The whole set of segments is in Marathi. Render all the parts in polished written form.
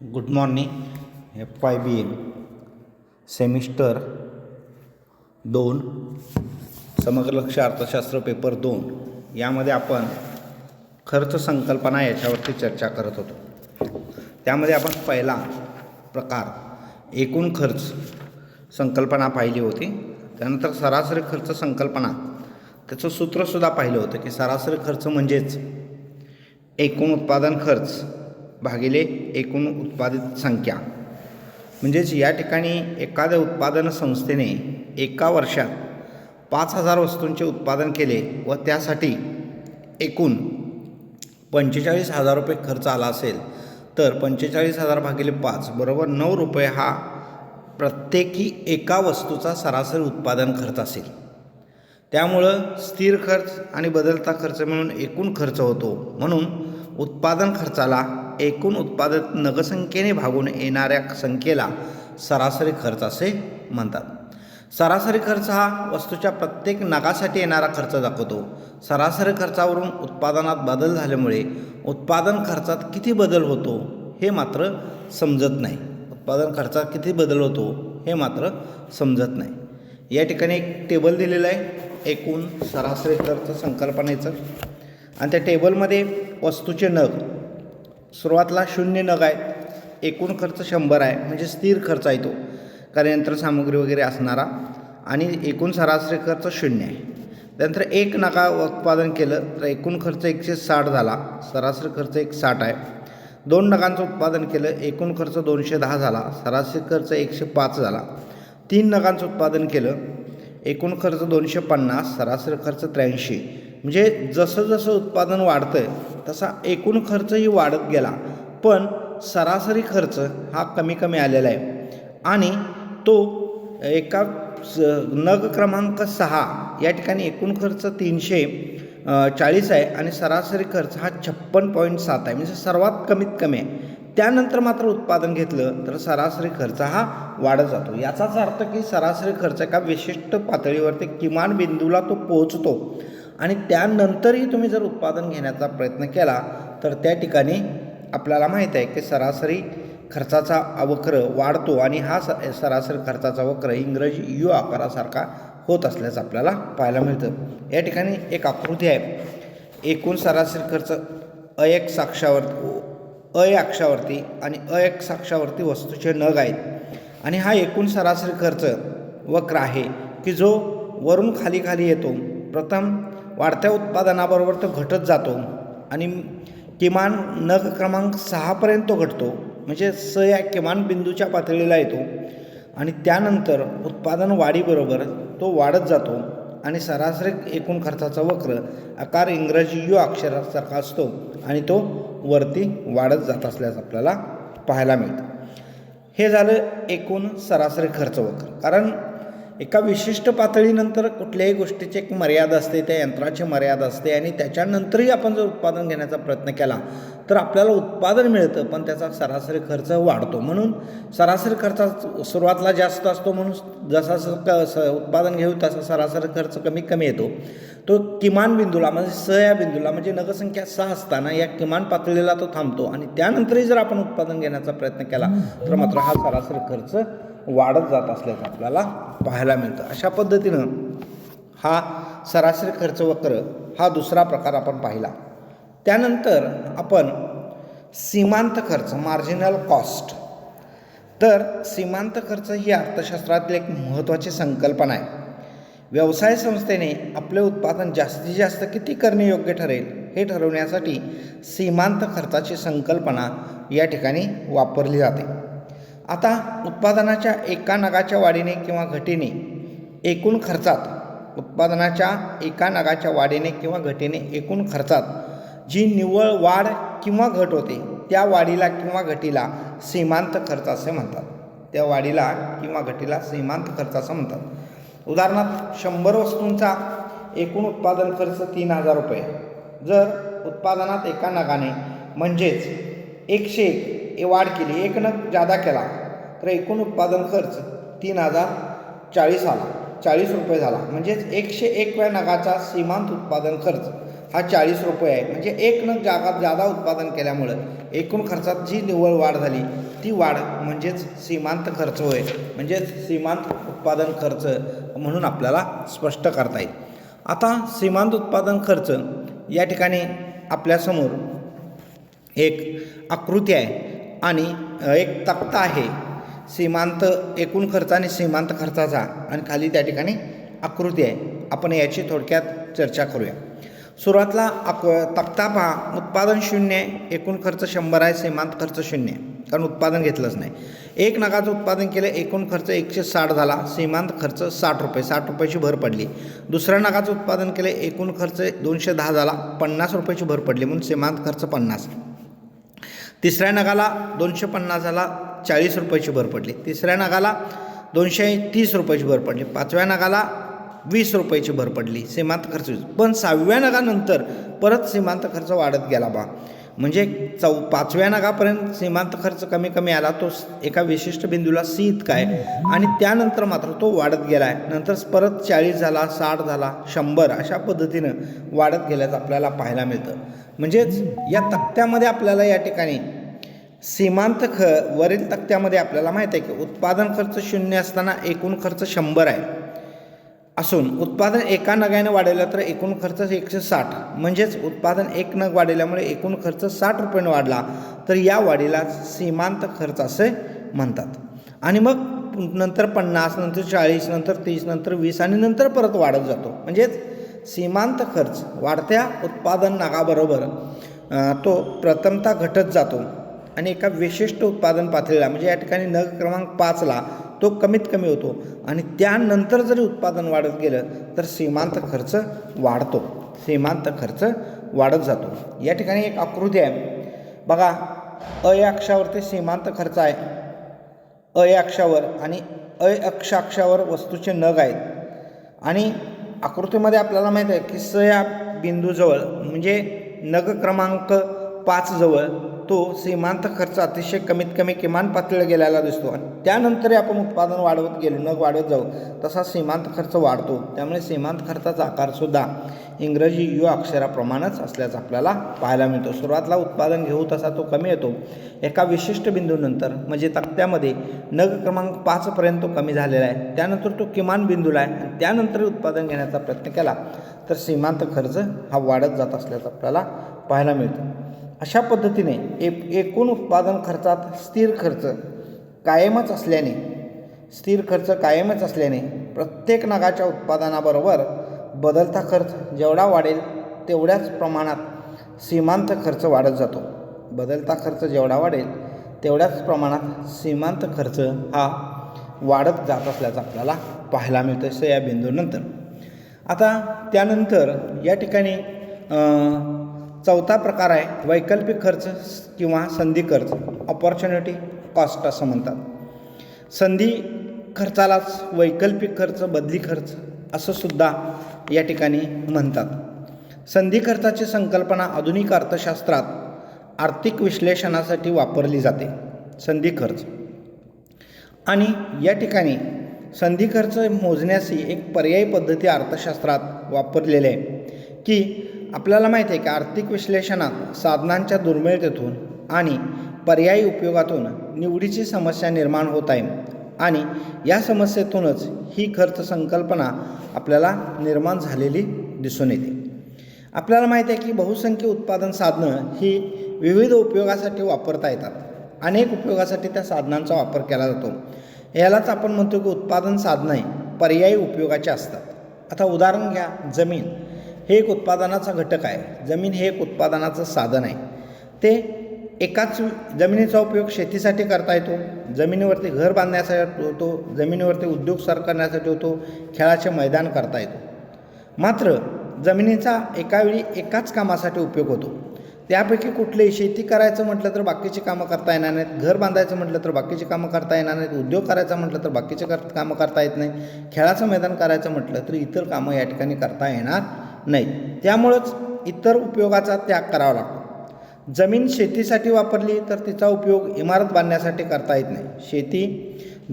Good morning. FYBM सेमिस्टर 2 समग्र लक्ष अर्थशास्त्र पेपर 2 यामध्ये आपण खर्च संकल्पना याच्यावरती चर्चा करत होतो. त्यामध्ये आपण पहिला प्रकार एकूण खर्च संकल्पना पाहिली होती. त्यानंतर सरासरी खर्च संकल्पना त्याचं सूत्रसुद्धा पाहिलं होतं की सरासरी खर्च म्हणजेच एकूण उत्पादन खर्च भागिले एकूण उत्पादित संख्या. म्हणजेच या ठिकाणी एखाद्या उत्पादन संस्थेने एका वर्षात 5,000 वस्तूंचे उत्पादन केले व त्यासाठी एकूण 45,000 रुपये खर्च आला असेल तर 45,000 भागिले 5 बरोबर 9 रुपये हा प्रत्येकी एका वस्तूचा सरासरी उत्पादन खर्च असेल. त्यामुळं स्थिर खर्च आणि बदलता खर्च मिळून एकूण खर्च होतो. म्हणून उत्पादन खर्चाला एकूण उत्पादित नगसंख्येने भागून येणाऱ्या संख्येला सरासरी खर्च असे म्हणतात. सरासरी खर्च हा वस्तूच्या प्रत्येक नगासाठी येणारा खर्च दाखवतो. सरासरी खर्चावरून उत्पादनात बदल झाल्यामुळे उत्पादन खर्चात किती बदल होतो हे मात्र समजत नाही. उत्पादन खर्चात किती बदल होतो हे मात्र समजत नाही. या ठिकाणी एक टेबल दिलेलं आहे एकूण सरासरी खर्च संकल्पनेचं, आणि त्या टेबलमध्ये वस्तूचे नग सुरुवातीला 0 नग आहेत. एकूण खर्च 100 आहे, म्हणजे स्थिर खर्च आहे तो, कारण यंत्रसामुग्री वगैरे असणारा, आणि एकूण सरासरी खर्च 0 आहे. त्यानंतर 1 नगा उत्पादन केलं तर एकूण खर्च 160 झाला, सरासरी खर्च 160 आहे. 2 नगांचं उत्पादन केलं, एकूण खर्च 210 झाला, सरासरी खर्च 105 झाला. 3 नगांचं उत्पादन केलं, एकूण खर्च 250, सरासरी खर्च 83. म्हणजे जसं जसं उत्पादन वाढतं आहे तसा एकूण खर्चही वाढत गेला, पण सरासरी खर्च हा कमी कमी आलेला आहे. आणि तो एका नग क्रमांक 6 या ठिकाणी एकूण खर्च 340 आहे आणि सरासरी खर्च हा 56.7 आहे, म्हणजे सर्वात कमीत कमी आहे. त्यानंतर मात्र उत्पादन घेतलं तर सरासरी खर्च हा वाढत जातो. याचाच अर्थ की सरासरी खर्च एका विशिष्ट पातळीवरती किमान बिंदूला तो पोहोचतो, आणि त्यानंतरही तुम्ही जर उत्पादन घेण्याचा प्रयत्न केला तर त्या ठिकाणी आपल्याला माहीत आहे की सरासरी खर्चाचा वक्र वाढतो, आणि हा सरासरी खर्चाचा वक्र इंग्रजी यू आकारासारखा होत असल्याचं आपल्याला पाहायला मिळतं. या ठिकाणी एक आकृती आहे. एकूण सरासरी खर्च अ अक्षावरती आणि अ अक्षावरती वस्तूचे नग आहेत, आणि हा एकूण सरासरी खर्च वक्र आहे की जो वरून खाली खाली येतो. प्रथम वाढत्या उत्पादनाबरोबर तो घटत जातो आणि किमान नग क्रमांक 6 पर्यंत तो घटतो, म्हणजे या किमान बिंदूच्या पातळीला येतो, आणि त्यानंतर उत्पादन वाढीबरोबर तो वाढत जातो आणि सरासरी एकूण खर्चाचा वक्र आकार इंग्रजी यू अक्षरासारखा असतो आणि तो वरती वाढत जात असल्यास आपल्याला पाहायला मिळतं. हे झालं एकूण सरासरी खर्च वक्र. कारण एका विशिष्ट पातळीनंतर कुठल्याही गोष्टीची एक मर्यादा असते, त्या यंत्राची मर्यादा असते, आणि त्याच्यानंतरही आपण जर उत्पादन घेण्याचा प्रयत्न केला तर आपल्याला उत्पादन मिळतं, पण त्याचा सरासरी खर्च वाढतो. म्हणून सरासरी खर्चात सुरुवातीला जास्त असतो, म्हणून जसं उत्पादन घेऊ तसा सरासरी खर्च कमी कमी येतो. तो किमान बिंदूला म्हणजे या बिंदूला म्हणजे नगसंख्या 6 असताना या किमान पातळीला तो थांबतो, आणि त्यानंतरही जर आपण उत्पादन घेण्याचा प्रयत्न केला तर मात्र हा सरासरी खर्च वाढत जात असल्याचं आपल्याला पाहायला मिळतं. अशा पद्धतीनं हा सरासरी खर्च वक्र हा दुसरा प्रकार आपण पाहिला. त्यानंतर आपण सीमांत खर्च मार्जिनल कॉस्ट. तर सीमांत खर्च ही अर्थशास्त्रातील एक महत्त्वाची संकल्पना आहे. व्यवसाय संस्थेने आपले उत्पादन जास्तीत जास्त किती करणे योग्य ठरेल हे ठरवण्यासाठी सीमांत खर्चाची संकल्पना या ठिकाणी वापरली जाते. आता उत्पादनाच्या एका नगाच्या वाढीने किंवा घटीने एकूण खर्चात उत्पादनाच्या एका नगाच्या वाढीने किंवा घटीने एकूण खर्चात जी निव्वळ वाढ किंवा घट होते त्या वाढीला किंवा घटीला सीमांत खर्च असे म्हणतात. त्या वाढीला किंवा घटीला सीमांत खर्च असं म्हणतात. उदाहरणार्थ 100 वस्तूंचा एकूण उत्पादन खर्च 3,000 रुपये. जर उत्पादनात एका नगाने म्हणजेच 101 वाढ केली, 1 नग जादा केला तर एकूण उत्पादन खर्च 3,040 आला, 40 रुपये झाला. म्हणजेच 101व्या नगाचा सीमांत उत्पादन खर्च हा 40 रुपये आहे. म्हणजे एक नग जादा उत्पादन केल्यामुळं एकूण खर्चात जी निव्वळ वाढ झाली ती वाढ म्हणजेच सीमांत खर्च होय, म्हणजेच सीमांत उत्पादन खर्च म्हणून आपल्याला स्पष्ट करता येईल. आता सीमांत उत्पादन खर्च या ठिकाणी आपल्यासमोर एक आकृती आहे आणि एक तक्ता आहे सीमांत एकूण खर्च आणि सीमांत खर्चाचा, आणि खाली त्या ठिकाणी आकृती आहे. आपण याची थोडक्यात चर्चा करूया. सुरुवातीला तक्ता पहा. उत्पादन 0 आहे, एकूण खर्च 100 आहे, सीमांत खर्च 0 आहे, कारण उत्पादन घेतलंच नाही. 1 नगाचं उत्पादन केलं, एकूण खर्च 160 झाला, सीमांत खर्च 60 रुपये, 60 रुपयाची भर पडली. दुसऱ्या नगाचं उत्पादन केलं, एकूण खर्च 210 झाला, 50 रुपयाची भर पडली, म्हणून सीमांत खर्च 50. तिसऱ्या नगाला 250 झाला, 40 रुपयाची भर पडली. तिसऱ्या नगाला 230 रुपयाची भर पडली. पाचव्या नगाला 20 रुपयाची भर पडली, सीमांत खर्च 20. पण 6व्या नगानंतर परत सीमांत खर्च वाढत गेला बा. म्हणजे 5व्या नगापर्यंत सीमांत खर्च कमी कमी आला, तो एका विशिष्ट बिंदूला C इतका आहे, आणि त्यानंतर मात्र तो वाढत गेला आहे. नंतर परत 40 झाला, 60 झाला, 100 अशा पद्धतीनं वाढत गेल्याचं आपल्याला पाहायला मिळतं. म्हणजेच या तक्त्यामध्ये आपल्याला या ठिकाणी सीमांत वरील तक्त्यामध्ये आपल्याला माहीत आहे की उत्पादन खर्च 0 असताना एकूण खर्च 100 आहे असून उत्पादन एका नगाने वाढवलं तर एकूण खर्च 160, म्हणजेच उत्पादन 1 नग वाढवल्यामुळे एकूण खर्च 60 रुपयाने वाढला, तर या वाढीला सीमांत खर्च असे म्हणतात. आणि मग नंतर 50, नंतर 40, नंतर 30, नंतर 20 आणि नंतर परत वाढत जातो. म्हणजेच सीमांत खर्च वाढत्या उत्पादन नगाबरोबर तो प्रथमतः घटत जातो आणि एका विशिष्ट उत्पादन पातळीला, म्हणजे या ठिकाणी नग क्रमांक 5ला तो कमीत कमी होतो, आणि त्यानंतर जरी उत्पादन वाढत गेलं तर सीमांत खर्च वाढतो, सीमांत खर्च वाढत जातो. या ठिकाणी एक आकृती आहे बघा. अ या अक्षावरती सीमांत खर्च आहे, अ या अक्षावर, आणि अक्षावर वस्तूचे नग आहेत. आणि आकृतीमध्ये आपल्याला माहीत आहे की स या बिंदूजवळ म्हणजे नग क्रमांक 5 जवळ तो सीमांत खर्च अतिशय कमीत कमी किमान पातळीला गेलेला दिसतो, आणि त्यानंतर आपण उत्पादन वाढवत गेलो, नग वाढवत जाऊ तसा सीमांत खर्च वाढतो. त्यामुळे सीमांत खर्चाचा आकारसुद्धा इंग्रजी यू अक्षराप्रमाणेच असल्याचं आपल्याला पाहायला मिळतो. सुरुवातीला उत्पादन घेऊ तसा तो कमी येतो, एका विशिष्ट बिंदूनंतर म्हणजे तक्त्यामध्ये नग क्रमांक 5पर्यंत तो कमी झालेला आहे, त्यानंतर तो किमान बिंदूला आहे, आणि त्यानंतर उत्पादन घेण्याचा प्रयत्न केला तर सीमांत खर्च हा वाढत जात असल्याचं आपल्याला पाहायला मिळतं. अशा पद्धतीने एकूण उत्पादन खर्चात स्थिर खर्च कायमच असल्याने प्रत्येक नगाच्या उत्पादनाबरोबर बदलता खर्च जेवढा वाढेल तेवढ्याच प्रमाणात सीमांत खर्च वाढत जातो. बदलता खर्च जेवढा वाढेल तेवढ्याच प्रमाणात सीमांत खर्च हा वाढत जात असल्याचं आपल्याला पाहायला मिळतं असं या बिंदूनंतर. आता त्यानंतर या ठिकाणी चौथा प्रकार आहे वैकल्पिक खर्च किंवा संधी खर्च, ऑपॉर्च्युनिटी कॉस्ट असं म्हणतात. संधी खर्चालाच वैकल्पिक खर्च, बदली खर्च असं सुद्धा या ठिकाणी म्हणतात. संधी खर्चाची संकल्पना आधुनिक अर्थशास्त्रात आर्थिक विश्लेषणासाठी वापरली जाते. संधी खर्च, आणि या ठिकाणी संधी खर्च मोजण्याची एक पर्यायी पद्धती अर्थशास्त्रात वापरलेली आहे की आपल्याला माहिती आहे की आर्थिक विश्लेषणात साधनांच्या दुर्मिळतेतून आणि पर्यायी उपयोगातून निवडीची समस्या निर्माण होत आहे, आणि या समस्येतूनच ही खर्च संकल्पना आपल्याला निर्माण झालेली दिसून येते. आपल्याला माहिती आहे की बहुसंख्य उत्पादन साधनं ही विविध उपयोगासाठी वापरता येतात. अनेक उपयोगासाठी त्या साधनांचा वापर केला जातो. यालाच आपण म्हणतो की उत्पादन साधने पर्यायी उपयोगाची असतात. आता उदाहरण घ्या, जमीन हे एक उत्पादनाचा घटक आहे. जमीन हे एक उत्पादनाचं साधन आहे. ते एकाच जमिनीचा उपयोग शेतीसाठी करता येतो, जमिनीवरती घर बांधण्यासाठी होतो, जमिनीवरती उद्योग सुरू करण्यासाठी होतो, खेळाचे मैदान करता येतो. मात्र जमिनीचा एकावेळी एकाच कामासाठी उपयोग होतो. त्यापैकी कुठलेही शेती करायचं म्हटलं तर बाकीची कामं करता येणार नाहीत, घर बांधायचं म्हटलं तर बाकीची कामं करता येणार नाहीत, उद्योग करायचा म्हटलं तर बाकीचे कामं करता येत नाही, खेळाचं मैदान करायचं म्हटलं तर इतर कामं या ठिकाणी करता येणार नाही. त्यामुळंच इतर उपयोगाचा त्याग करावा लागतो. जमीन शेतीसाठी वापरली तर तिचा उपयोग इमारत बांधण्यासाठी करता येत नाही.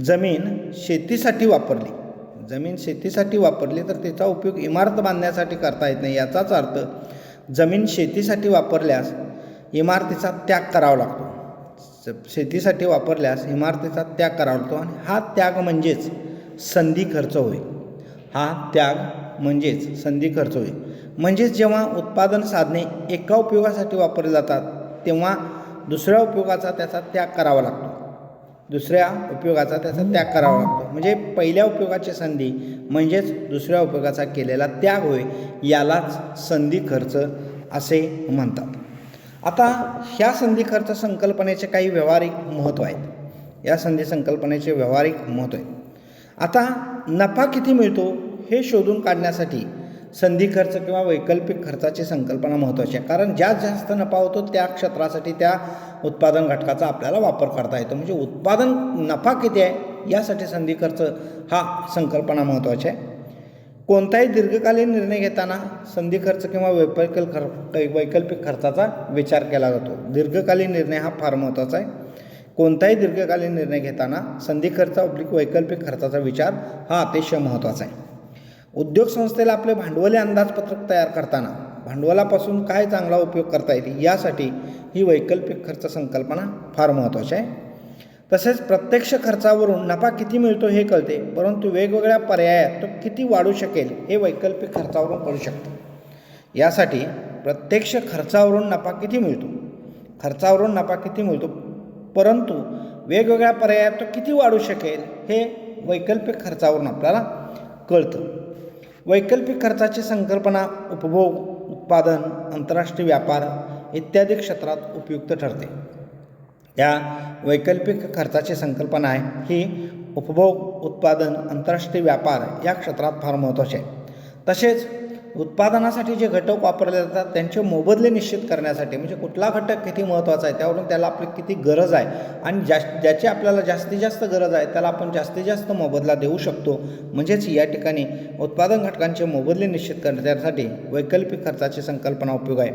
जमीन शेतीसाठी वापरली तर तिचा उपयोग इमारत बांधण्यासाठी करता येत नाही. याचाच अर्थ जमीन शेतीसाठी वापरल्यास इमारतीचा त्याग करावा लागतो. शेतीसाठी वापरल्यास इमारतीचा त्याग करावा लागतो आणि हा त्याग म्हणजेच संधी खर्च होय. हा त्याग म्हणजेच संधी खर्च होय. म्हणजेच जेव्हा उत्पादन साधने एका उपयोगासाठी वापरली जातात तेव्हा दुसऱ्या उपयोगाचा त्याचा त्याग करावा लागतो. म्हणजे पहिल्या उपयोगाची संधी म्हणजेच दुसऱ्या उपयोगाचा केलेला त्याग होय. यालाच संधी खर्च असे म्हणतात. आता ह्या संधी खर्च संकल्पनेचे काही व्यावहारिक महत्त्व आहेत. या संधी संकल्पनेचे व्यावहारिक महत्त्व आहे. आता नफा किती मिळतो हे शोधून काढण्यासाठी संधी खर्च किंवा वैकल्पिक खर्चाची संकल्पना महत्त्वाची आहे. कारण ज्यात जास्त नफा होतो त्या क्षेत्रासाठी त्या उत्पादन घटकाचा आपल्याला वापर करता येतो. म्हणजे उत्पादन नफा किती आहे यासाठी संधी खर्च हा संकल्पना महत्त्वाची आहे. कोणताही दीर्घकालीन निर्णय घेताना संधी खर्च किंवा वैकल्पिक खर्चाचा विचार केला जातो. दीर्घकालीन निर्णय हा फार महत्त्वाचा आहे. कोणताही दीर्घकालीन निर्णय घेताना संधी खर्च वैकल्पिक खर्चाचा विचार हा अतिशय महत्त्वाचा आहे. उद्योग संस्थेला आपले भांडवली अंदाजपत्रक तयार करताना भांडवलापासून काय चांगला उपयोग करता येते यासाठी ही वैकल्पिक खर्च संकल्पना फार महत्त्वाची आहे. तसेच प्रत्यक्ष खर्चावरून नफा किती मिळतो हे कळते, परंतु वेगवेगळ्या पर्यायात तो किती वाढू शकेल हे वैकल्पिक खर्चावरून कळू शकते. यासाठी प्रत्यक्ष खर्चावरून नफा किती मिळतो परंतु वेगवेगळ्या पर्यायात तो किती वाढू शकेल हे वैकल्पिक खर्चावरून आपल्याला कळतं. वैकल्पिक खर्चाची संकल्पना उपभोग, उत्पादन, आंतरराष्ट्रीय व्यापार इत्यादी क्षेत्रात उपयुक्त ठरते. या वैकल्पिक खर्चाची संकल्पना आहे ही उपभोग, उत्पादन, आंतरराष्ट्रीय व्यापार या क्षेत्रात फार महत्त्वाचे आहे. तसेच उत्पादनासाठी जे घटक वापरले जातात त्यांचे मोबदले निश्चित करण्यासाठी, म्हणजे कुठला घटक किती महत्त्वाचा आहे त्यावरून त्याला आपली किती गरज आहे आणि ज्याची आपल्याला जास्तीत जास्त गरज आहे त्याला आपण जास्तीत जास्त मोबदला देऊ शकतो. म्हणजेच या ठिकाणी उत्पादन घटकांचे मोबदले निश्चित करण्यासाठी वैकल्पिक खर्चाची संकल्पना उपयोग आहे.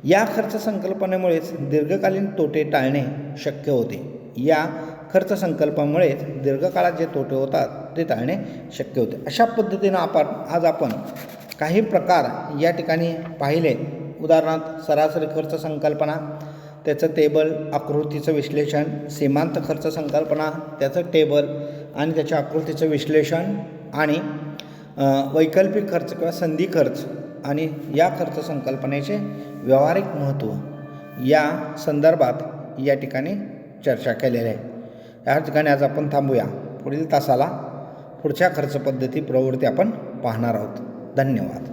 या खर्च संकल्पनेमुळेच दीर्घकालीन तोटे टाळणे शक्य होते. या खर्च संकल्पनेमुळेच दीर्घकाळात जे तोटे होतात ते टाळणे शक्य होते. अशा पद्धतीनं आज आपण काही प्रकार या ठिकाणी पाहिले. उदाहरणार्थ सरासरी खर्च संकल्पना, त्याचं टेबल, आकृतीचं विश्लेषण, सीमांत खर्च संकल्पना, त्याचं टेबल आणि त्याच्या आकृतीचं विश्लेषण आणि वैकल्पिक खर्च किंवा संधी खर्च आणि या खर्च संकल्पनेचे व्यावहारिक महत्त्व या संदर्भात या ठिकाणी चर्चा केलेली आहे. या ठिकाणी आज आपण थांबूया. पुढील तासाला पुढच्या खर्च पद्धती प्रवृत्ती आपण पाहणार आहोत. धन्यवाद.